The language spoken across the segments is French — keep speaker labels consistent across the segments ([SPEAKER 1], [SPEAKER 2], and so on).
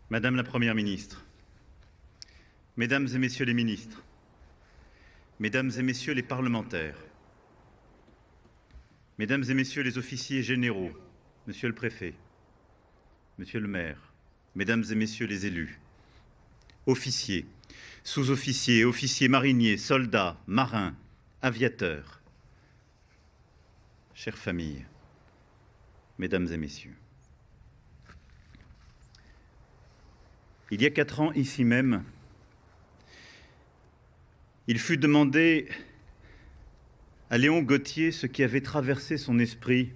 [SPEAKER 1] Madame la Première ministre, Mesdames et Messieurs les ministres, Mesdames et Messieurs les parlementaires, Mesdames et Messieurs les officiers généraux, Monsieur le Préfet, Monsieur le maire, Mesdames et Messieurs les élus, officiers, sous-officiers, officiers mariniers, soldats, marins, aviateurs, chères familles, Mesdames et Messieurs. Il y a 4 ans, ici même, il fut demandé à Léon Gautier ce qui avait traversé son esprit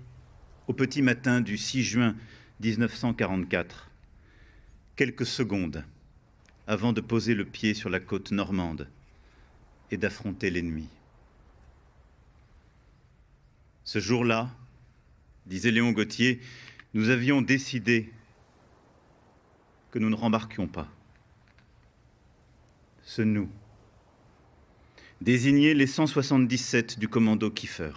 [SPEAKER 1] au petit matin du 6 juin 1944, quelques secondes avant de poser le pied sur la côte normande et d'affronter l'ennemi. Ce jour-là, disait Léon Gautier, nous avions décidé que nous ne rembarquions pas. Ce nous désignait les 177 du commando Kiefer.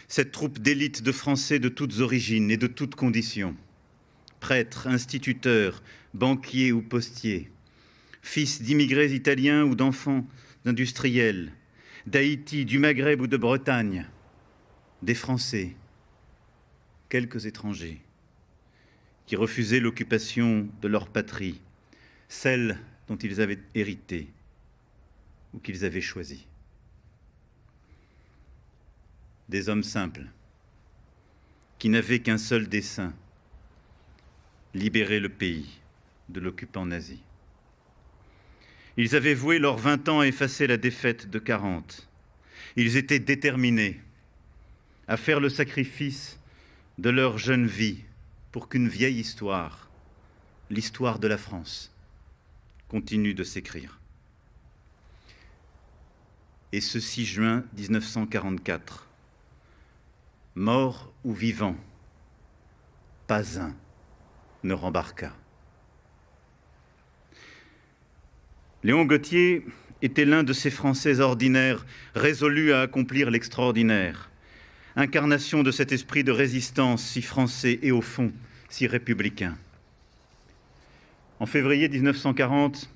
[SPEAKER 1] Cette troupe d'élite de Français de toutes origines et de toutes conditions, prêtres, instituteurs, banquiers ou postiers, fils d'immigrés italiens ou d'enfants d'industriels, d'Haïti, du Maghreb ou de Bretagne, des Français, quelques étrangers, qui refusaient l'occupation de leur patrie, celle dont ils avaient hérité ou qu'ils avaient choisi. Des hommes simples, qui n'avaient qu'un seul dessein, libérer le pays de l'occupant nazi. Ils avaient voué leurs 20 ans à effacer la défaite de 40. Ils étaient déterminés à faire le sacrifice de leur jeune vie pour qu'une vieille histoire, l'histoire de la France, continue de s'écrire. Et ce 6 juin 1944, mort ou vivant, pas un ne rembarqua. Léon Gautier était l'un de ces Français ordinaires, résolus à accomplir l'extraordinaire, incarnation de cet esprit de résistance si français et au fond si républicain. En février 1940,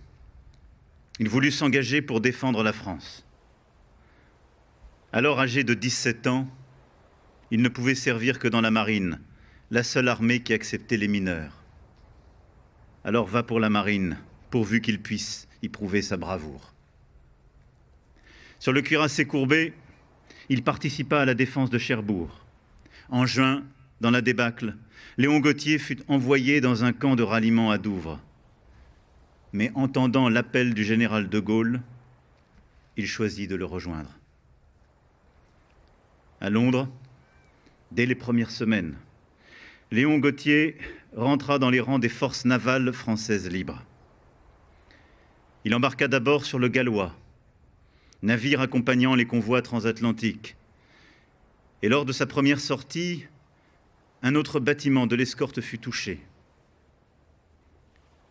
[SPEAKER 1] il voulut s'engager pour défendre la France. Alors âgé de 17 ans, il ne pouvait servir que dans la marine, la seule armée qui acceptait les mineurs. Alors va pour la marine, pourvu qu'il puisse y prouver sa bravoure. Sur le cuirassé courbé, il participa à la défense de Cherbourg. En juin, dans la débâcle, Léon Gautier fut envoyé dans un camp de ralliement à Douvres. Mais entendant l'appel du général de Gaulle, il choisit de le rejoindre. À Londres, dès les premières semaines, Léon Gautier rentra dans les rangs des forces navales françaises libres. Il embarqua d'abord sur le Gallois, navire accompagnant les convois transatlantiques. Et lors de sa première sortie, un autre bâtiment de l'escorte fut touché.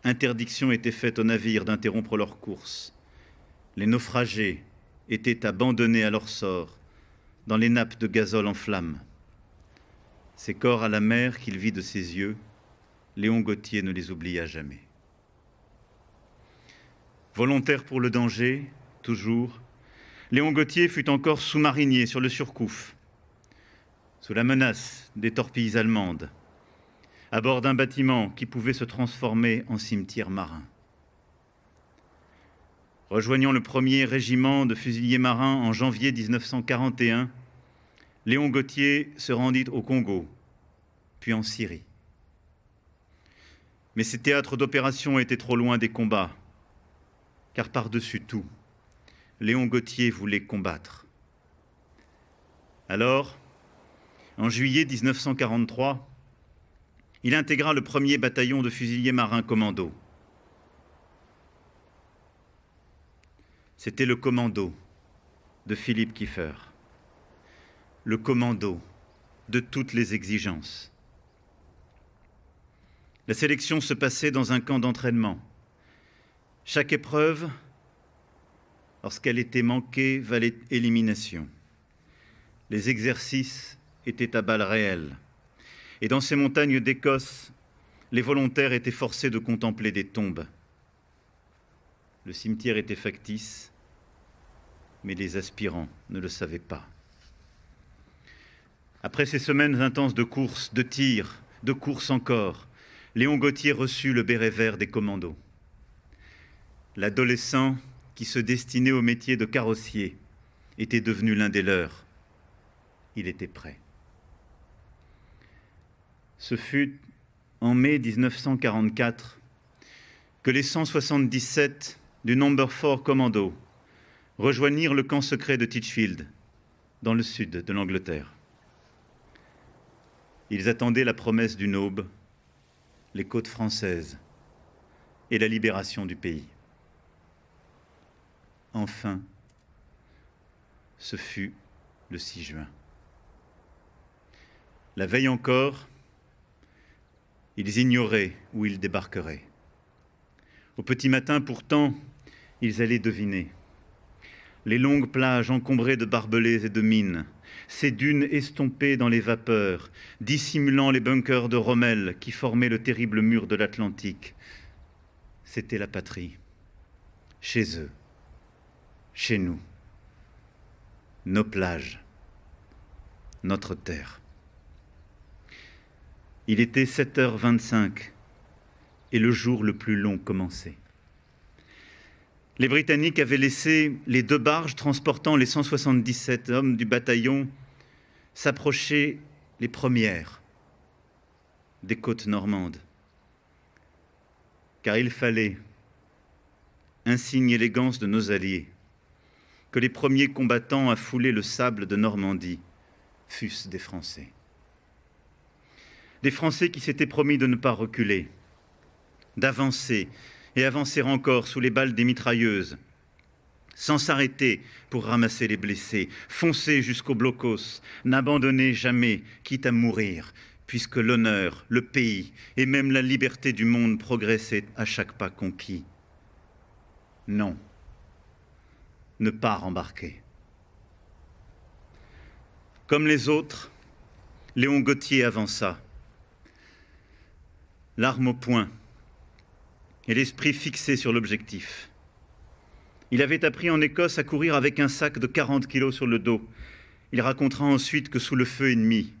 [SPEAKER 1] Interdiction était faite aux navires d'interrompre leur course. Les naufragés étaient abandonnés à leur sort dans les nappes de gazole en flammes. Ces corps à la mer qu'il vit de ses yeux, Léon Gautier ne les oublia jamais. Volontaire pour le danger, toujours, Léon Gautier fut encore sous-marinier sur le Surcouf, sous la menace des torpilles allemandes, à bord d'un bâtiment qui pouvait se transformer en cimetière marin. Rejoignant le 1er régiment de fusiliers marins en janvier 1941, Léon Gautier se rendit au Congo, puis en Syrie. Mais ces théâtres d'opération étaient trop loin des combats, car par-dessus tout, Léon Gautier voulait combattre. Alors, en juillet 1943, il intégra le 1er bataillon de fusiliers marins commando. C'était le commando de Philippe Kiefer, le commando de toutes les exigences. La sélection se passait dans un camp d'entraînement. Chaque épreuve, lorsqu'elle était manquée, valait élimination. Les exercices étaient à balles réelles. Et dans ces montagnes d'Écosse, les volontaires étaient forcés de contempler des tombes. Le cimetière était factice, mais les aspirants ne le savaient pas. Après ces semaines intenses de courses, de tirs, de courses encore, Léon Gautier reçut le béret vert des commandos. L'adolescent qui se destinait au métier de carrossier était devenu l'un des leurs. Il était prêt. Ce fut en mai 1944 que les 177 du Number 4 Commando rejoignirent le camp secret de Titchfield, dans le sud de l'Angleterre. Ils attendaient la promesse d'une aube, les côtes françaises et la libération du pays. Enfin, ce fut le 6 juin. La veille encore, ils ignoraient où ils débarqueraient. Au petit matin, pourtant, ils allaient deviner. Les longues plages encombrées de barbelés et de mines, ces dunes estompées dans les vapeurs, dissimulant les bunkers de Rommel qui formaient le terrible mur de l'Atlantique. C'était la patrie, chez eux, chez nous, nos plages, notre terre. Il était 7h25 et le jour le plus long commençait. Les Britanniques avaient laissé les 2 barges transportant les 177 hommes du bataillon s'approcher les premières des côtes normandes. Car il fallait, insigne élégance de nos alliés, que les premiers combattants à fouler le sable de Normandie fussent des Français. Des Français qui s'étaient promis de ne pas reculer, d'avancer et avancer encore sous les balles des mitrailleuses, sans s'arrêter pour ramasser les blessés, foncer jusqu'au blocos, n'abandonner jamais, quitte à mourir, puisque l'honneur, le pays et même la liberté du monde progressaient à chaque pas conquis. Non, ne pas rembarquer. Comme les autres, Léon Gautier avança, l'arme au poing et l'esprit fixé sur l'objectif. Il avait appris en Écosse à courir avec un sac de 40 kilos sur le dos. Il racontera ensuite que sous le feu ennemi,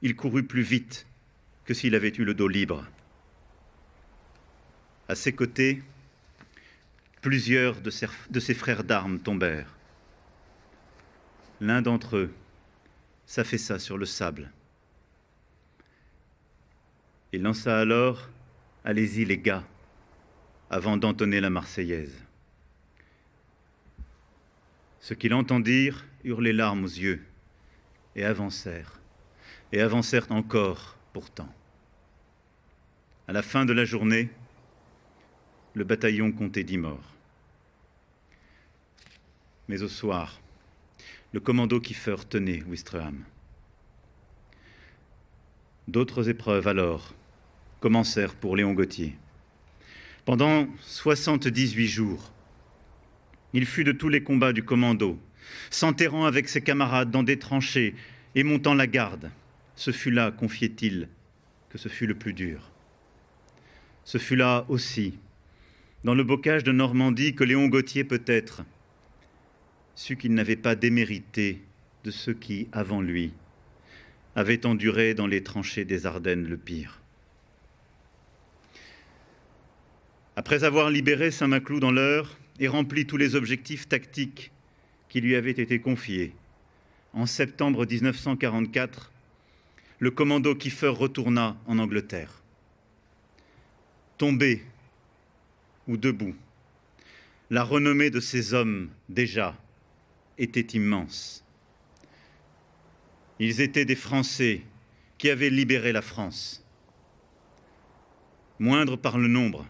[SPEAKER 1] il courut plus vite que s'il avait eu le dos libre. À ses côtés, plusieurs de ses frères d'armes tombèrent. L'un d'entre eux s'affaissa sur le sable. Il lança alors « Allez-y les gars !» avant d'entonner la Marseillaise. Ceux qui l'entendirent eurent les larmes aux yeux et avancèrent encore pourtant. À la fin de la journée, le bataillon comptait 10 morts. Mais au soir, le commando Kiefer tenait Ouistreham. D'autres épreuves alors commencèrent pour Léon Gautier. Pendant 78 jours, il fut de tous les combats du commando, s'enterrant avec ses camarades dans des tranchées et montant la garde. Ce fut là, confiait-il, que ce fut le plus dur. Ce fut là aussi, dans le bocage de Normandie, que Léon Gautier peut-être sut qu'il n'avait pas démérité de ceux qui, avant lui, avaient enduré dans les tranchées des Ardennes le pire. Après avoir libéré Saint-Maclou dans l'heure et rempli tous les objectifs tactiques qui lui avaient été confiés, en septembre 1944, le commando Kiefer retourna en Angleterre. Tombé ou debout, la renommée de ces hommes, déjà, était immense. Ils étaient des Français qui avaient libéré la France. Moindre par le nombre,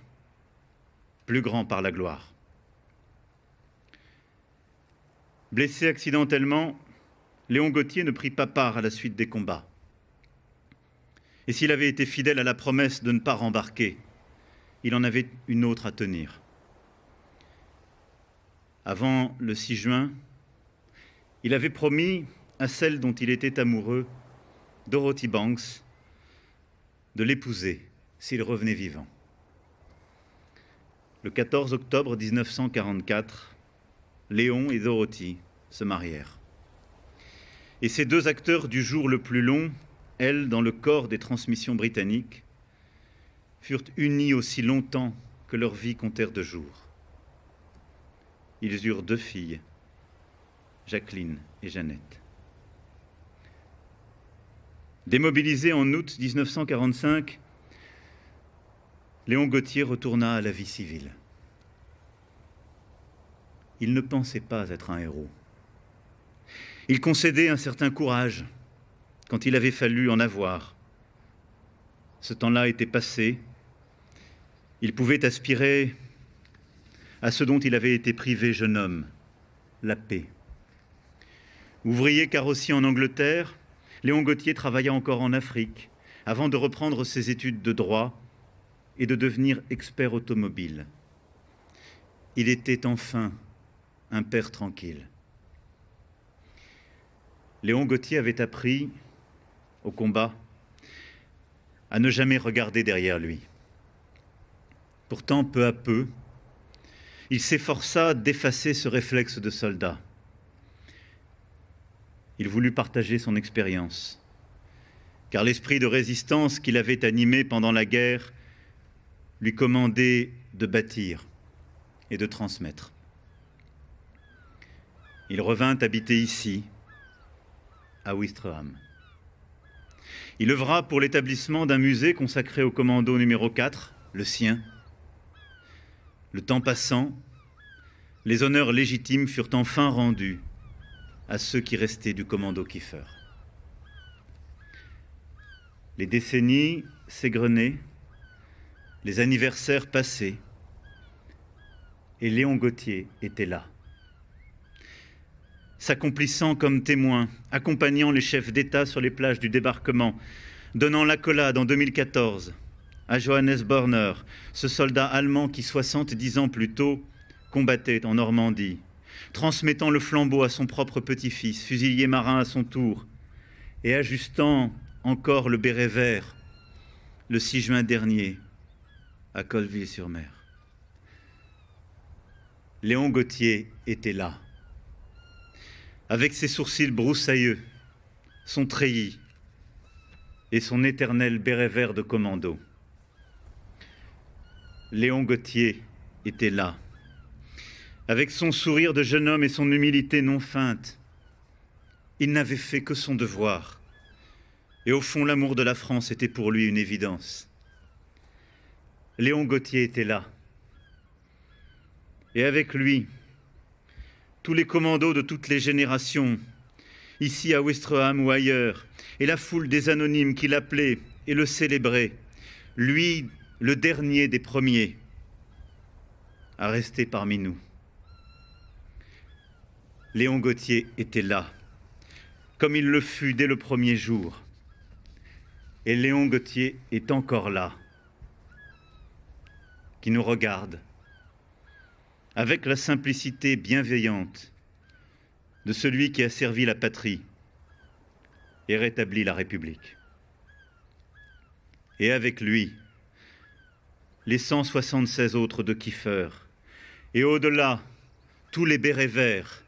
[SPEAKER 1] plus grand par la gloire. Blessé accidentellement, Léon Gautier ne prit pas part à la suite des combats. Et s'il avait été fidèle à la promesse de ne pas rembarquer, il en avait une autre à tenir. Avant le 6 juin, il avait promis à celle dont il était amoureux, Dorothy Banks, de l'épouser s'il revenait vivant. Le 14 octobre 1944, Léon et Dorothy se marièrent. Et ces deux acteurs du jour le plus long, elle dans le corps des transmissions britanniques, furent unis aussi longtemps que leur vie comptèrent de jours. Ils eurent deux filles, Jacqueline et Jeannette. Démobilisé en août 1945, Léon Gautier retourna à la vie civile. Il ne pensait pas être un héros. Il concédait un certain courage quand il avait fallu en avoir. Ce temps-là était passé. Il pouvait aspirer à ce dont il avait été privé jeune homme, la paix. Ouvrier carrossier en Angleterre, Léon Gautier travailla encore en Afrique avant de reprendre ses études de droit et de devenir expert automobile. Il était enfin un père tranquille. Léon Gautier avait appris, au combat, à ne jamais regarder derrière lui. Pourtant, peu à peu, il s'efforça d'effacer ce réflexe de soldat. Il voulut partager son expérience, car l'esprit de résistance qu'il avait animé pendant la guerre lui commandait de bâtir et de transmettre. Il revint habiter ici, à Ouistreham. Il œuvra pour l'établissement d'un musée consacré au commando numéro 4, le sien. Le temps passant, les honneurs légitimes furent enfin rendus à ceux qui restaient du commando Kiefer. Les décennies s'égrenaient, les anniversaires passaient, et Léon Gautier était là, s'accomplissant comme témoin, accompagnant les chefs d'État sur les plages du débarquement, donnant l'accolade en 2014 à Johannes Borner, ce soldat allemand qui, 70 ans plus tôt, combattait en Normandie, transmettant le flambeau à son propre petit-fils, fusilier marin à son tour, et ajustant encore le béret vert le 6 juin dernier à Colleville-sur-Mer. Léon Gautier était là, avec ses sourcils broussailleux, son treillis et son éternel béret vert de commando. Léon Gautier était là, avec son sourire de jeune homme et son humilité non feinte. Il n'avait fait que son devoir, et au fond, l'amour de la France était pour lui une évidence. Léon Gautier était là, et avec lui, tous les commandos de toutes les générations, ici à Ouistreham ou ailleurs, et la foule des anonymes qui l'appelaient et le célébraient, lui, le dernier des premiers, à rester parmi nous. Léon Gautier était là, comme il le fut dès le premier jour. Et Léon Gautier est encore là, qui nous regarde, avec la simplicité bienveillante de celui qui a servi la patrie et rétabli la République. Et avec lui, les 176 autres de Kiefer, et au-delà, tous les bérets verts,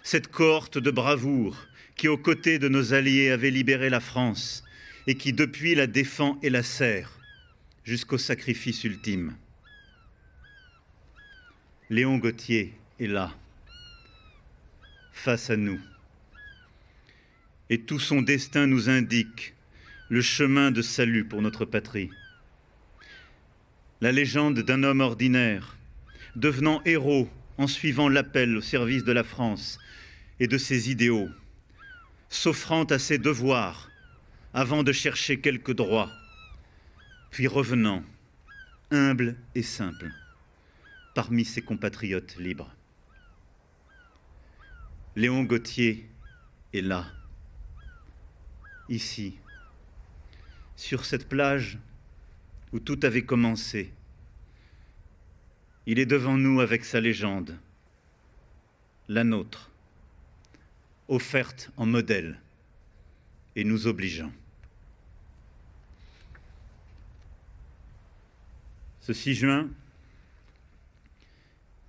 [SPEAKER 1] cette cohorte de bravoure qui, aux côtés de nos alliés, avait libéré la France et qui, depuis, la défend et la sert jusqu'au sacrifice ultime. Léon Gautier est là, face à nous. Et tout son destin nous indique le chemin de salut pour notre patrie. La légende d'un homme ordinaire, devenant héros en suivant l'appel au service de la France et de ses idéaux, s'offrant à ses devoirs avant de chercher quelques droits, puis revenant, humble et simple, parmi ses compatriotes libres. Léon Gautier est là, ici, sur cette plage où tout avait commencé. Il est devant nous avec sa légende, la nôtre, offerte en modèle et nous obligeant. Ce 6 juin,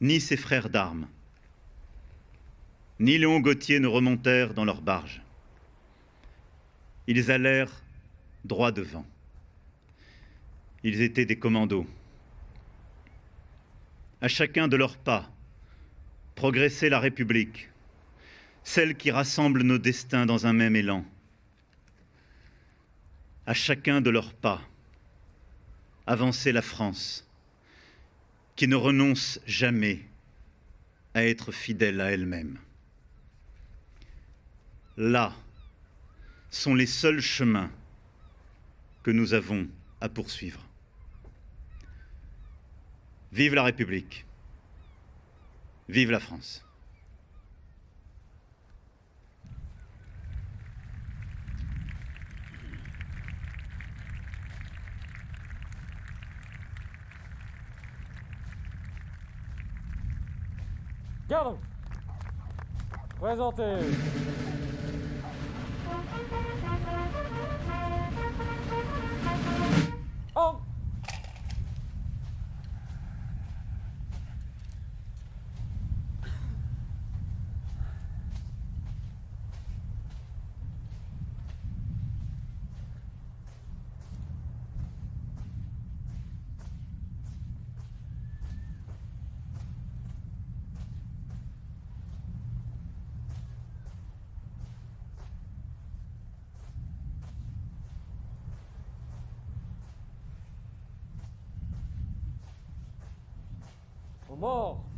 [SPEAKER 1] ni ses frères d'armes, ni Léon Gauthier ne remontèrent dans leurs barges. Ils allèrent droit devant. Ils étaient des commandos. À chacun de leurs pas, progressait la République, celle qui rassemble nos destins dans un même élan. À chacun de leurs pas, avançait la France, qui ne renonce jamais à être fidèle à elle-même. Là sont les seuls chemins que nous avons à poursuivre. Vive la République, vive la France.
[SPEAKER 2] Garde. Présentez. En. Aux morts.